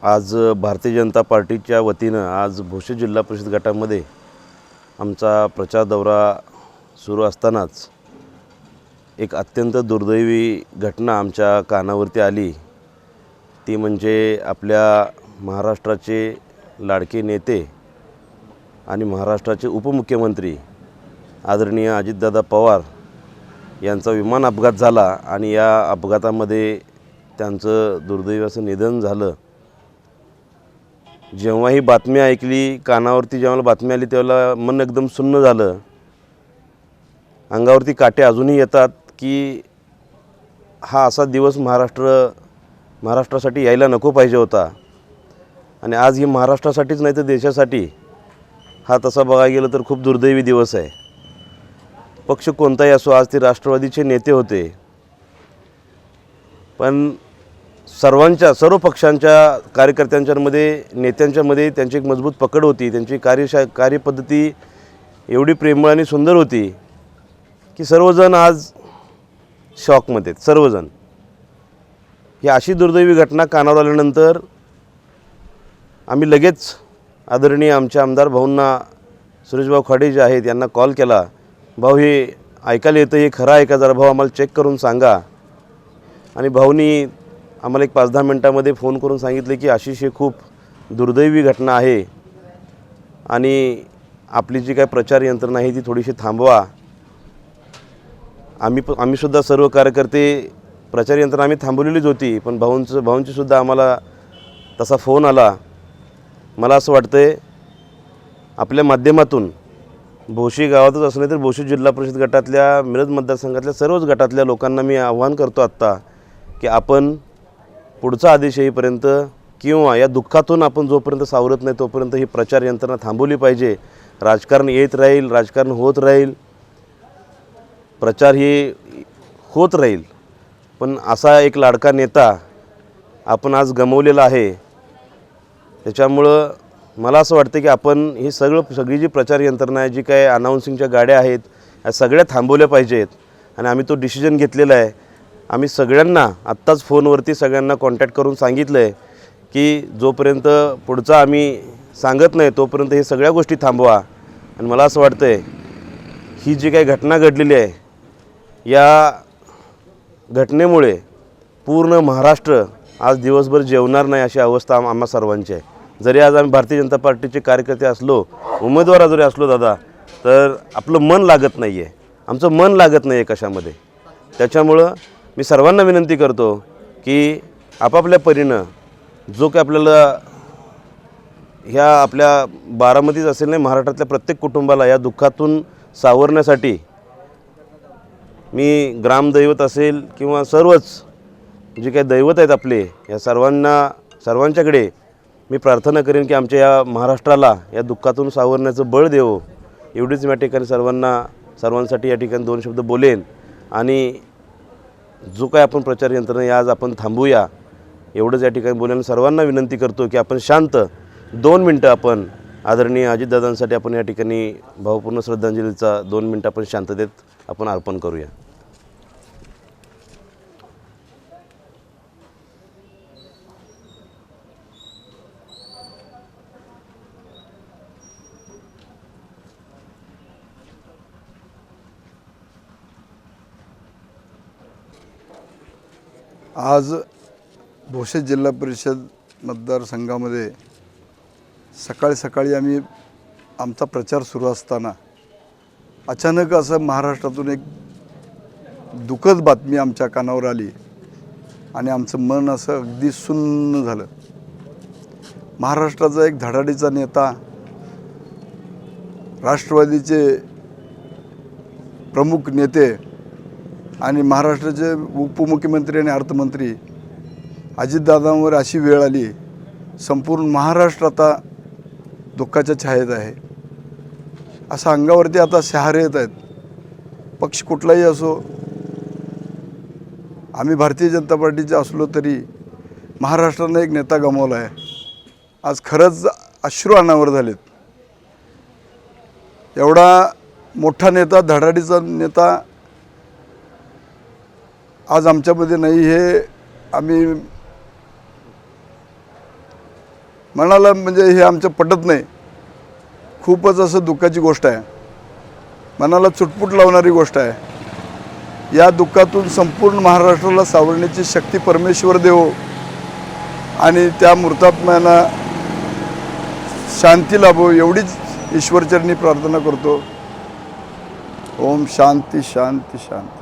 आज भारतीय जनता पार्टीच्या वतीनं आज भोसे जिल्हा परिषद गटामध्ये आमचा प्रचार दौरा सुरू असतानाच एक अत्यंत दुर्दैवी घटना आमच्या कानावरती आली। ती म्हणजे आपल्या महाराष्ट्राचे लाडके नेते आणि महाराष्ट्राचे उपमुख्यमंत्री आदरणीय अजितदादा पवार यांचा विमान अपघात झाला आणि या अपघातामध्ये त्यांचं दुर्दैवी असं निधन झालं। जेव्हा ही बातमी ऐकली, कानावरती जेव्हा बातमी आली तेव्हा मन एकदम सुन्न झालं। अंगावरती काटे अजूनही येतात की हा असा दिवस महाराष्ट्रासाठी यायला नको पाहिजे होता। आणि आज ही महाराष्ट्रासाठीच नाही तर देशासाठी हा तसा बघायला गेलं तर खूप दुर्दैवी दिवस आहे। पक्ष कोणताही असो, आज ते राष्ट्रवादीचे नेते होते, पण सर्व पक्षांच्या कार्यकर्त्यांच्यामध्ये नेत्यांच्यामध्ये त्यांची एक मजबूत पकड होती। त्यांची कार्यपद्धती एवढी प्रेमळ आणि सुंदर होती की सर्वजण आज शॉकमध्ये आहेत। सर्वजण ही अशी दुर्दैवी घटना कानावर आल्यानंतर आम्ही लगेच आदरणीय आमचे आमदार भाऊंना, सुरेशभाऊ खाडे जे आहेत यांना कॉल केला। भाऊ, हे ऐकायला येतं, हे खरं आहे का? जरा भाऊ आम्हाला चेक करून सांगा। आणि भाऊनी आम्हाला एक 5-10 मिनटामध्ये फोन करून सांगितले की अशीच ही खूप दुर्दैवी घटना आहे आणि आपली जी काय प्रचार यंत्रणा आहे ती थोडीशी थांबवा। आम्ही सुद्धा सर्व कार्यकर्ते प्रचार यंत्रणा आम्ही थांबवलेलीच होती, पण भाऊंची सुद्धा आम्हाला तसा फोन आला। मला असं वाटतंय आपल्या माध्यमातून भोशी गावातच असं नाही तर भोशी जिल्हा परिषद गटातल्या, मिरज मतदारसंघातल्या सर्वच गटातल्या लोकांना मी आवाहन करतो आत्ता की आपण पुढचा आदेश येईपर्यंत किंवा या दुःखातून आपण जोपर्यंत सावरत नाही तोपर्यंत ही प्रचार यंत्रणा थांबवली पाहिजे। राजकारण येत राहील, राजकारण होत राहील, प्रचार हे होत राहील, पण असा एक लाडका नेता आपण आज गमावलेला आहे। त्याच्यामुळं मला असं वाटतं की आपण ही सगळी जी प्रचार यंत्रणा आहे, जी काय अनाऊन्सिंगच्या गाड्या आहेत, या सगळ्या थांबवल्या पाहिजेत। आणि आम्ही तो डिसिजन घेतलेला आहे। आम्ही सगळ्यांना आत्ताच फोनवरती सगळ्यांना कॉन्टॅक्ट करून सांगितलं आहे की जोपर्यंत पुढचं आम्ही सांगत नाही तोपर्यंत हे सगळ्या गोष्टी थांबवा। आणि मला असं वाटतं आहे ही जी काही घटना घडलेली आहे, या घटनेमुळे पूर्ण महाराष्ट्र आज दिवसभर जेवणार नाही अशी अवस्था आम्हा सर्वांची आहे। जरी आज आम्ही भारतीय जनता पार्टीचे कार्यकर्ते असलो, उमेदवार जरी असलो दादा, तर आपलं मन लागत नाही आहे, आमचं मन लागत नाही आहे कशामध्ये। त्याच्यामुळं मी सर्वांना विनंती करतो की आपापल्या परीनं जो काही आपल्याला ह्या आपल्या बारामतीच असेल नाही, महाराष्ट्रातल्या प्रत्येक कुटुंबाला या दुःखातून सावरण्यासाठी मी ग्रामदैवत असेल किंवा सर्वच जे काही दैवत आहेत आपले, या सर्वांच्याकडे मी प्रार्थना करेन की आमच्या या महाराष्ट्राला या दुःखातून सावरण्याचं बळ देवो। एवढीच मी या ठिकाणी सर्वांसाठी या ठिकाणी 2 शब्द बोलेन। आणि जो काय आपण प्रचार यंत्रणा आज आपण थांबूया एवढंच या ठिकाणी बोलेन। सर्वांना विनंती करतो की आपण शांत 2 मिनटं आपण आदरणीय अजितदादांसाठी आपण या ठिकाणी भावपूर्ण श्रद्धांजलीचा 2 मिनटं आपण शांततेत आपण अर्पण करूया। आज भोसे जिल्हा परिषद मतदारसंघामध्ये सकाळी आम्ही आमचा प्रचार सुरू असताना अचानक असं महाराष्ट्रातून एक दुःखद बातमी आमच्या कानावर आली आणि आमचं मन असं अगदी सुन्न झालं। महाराष्ट्राचा एक धडाडीचा नेता, राष्ट्रवादीचे प्रमुख नेते आणि महाराष्ट्राचे उपमुख्यमंत्री आणि अर्थमंत्री अजितदादांवर अशी वेळ आली, संपूर्ण महाराष्ट्र आता दुःखाच्या छायेत आहे। असं अंगावरती आता शहारे येत आहेत। पक्ष कुठलाही असो, आम्ही भारतीय जनता पार्टीचे असलो तरी महाराष्ट्रानं एक नेता गमावला आहे। आज खरंच अश्रू अनावर झालेत। एवढा मोठा नेता, धडाडीचा नेता आज आमच्यामध्ये नाही, हे आम्ही मनाला म्हणजे हे आमचं पटत नाही. खूपच असं दुःखाची गोष्ट आहे, मनाला चुटपुट लावणारी गोष्ट आहे. या दुःखातून संपूर्ण महाराष्ट्राला सावरण्याची शक्ती परमेश्वर देवो आणि त्या मृतात्म्यांना शांती लाभो एवढीच ईश्वरचरणी प्रार्थना करतो. ओम शांती शांती शांती.